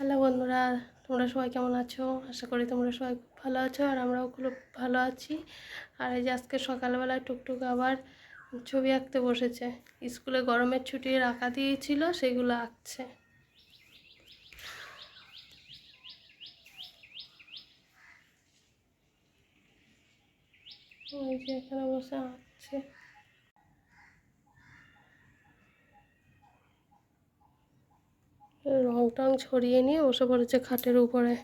Hello বন্ধুরা, তোমরা সবাই কেমন আছো? আশা করি তোমরা সবাই খুব ভালো আছো আর আমরাও খুব ভালো আছি। আর এই যে আজকে সকালবেলায় টুকটুক আবার ছবি আঁকতে বসেছে। স্কুলে গরমের ছুটির আঁকা দিয়েছিল, সেগুলো আঁকছে। ওই যে এখানে বসে আঁকছে। রং টং ছড়িয়ে নিয়ে বসে পড়েছে খাটের উপরে।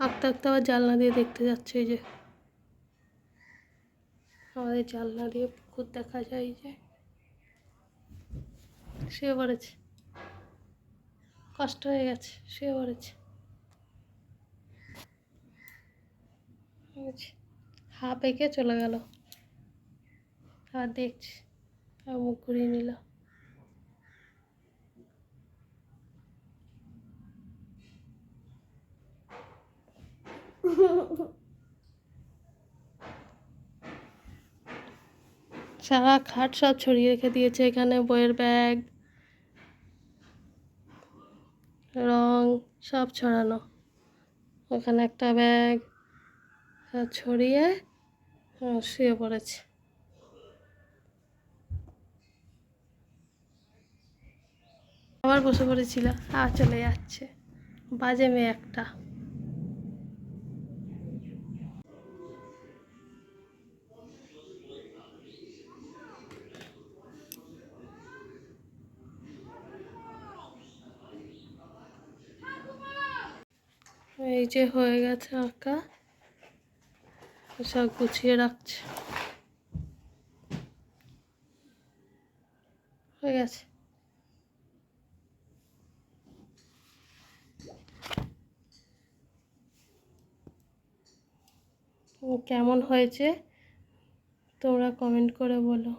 আঁকতে আঁকতে আবার জানলা দিয়ে দেখতে যাচ্ছে। এই যে আমাদের জানলা দিয়ে পুকুর দেখা যায়। এই যে শুয়ে পড়েছে, কষ্ট হয়ে গেছে, শুয়ে পড়েছে। হাফ এঁকে চলে গেল, আর দেখছি আর মুখ ঘুরিয়ে নিল। সারা খাট সব ছড়িয়ে রেখে দিয়েছে। এখানে বইয়ের ব্যাগ, রং সব ছড়ানো। ওখানে একটা ব্যাগ সব ছড়িয়ে শুয়ে পড়েছে। আবার বসে পড়েছিল, আর চলে যাচ্ছে। বাজে মেয়ে একটা। এই যে হয়ে গেছে আঁকা, সব গুছিয়ে রাখছে। হয়ে গেছে। কেমন হয়েছে তোমরা কমেন্ট করে বলো।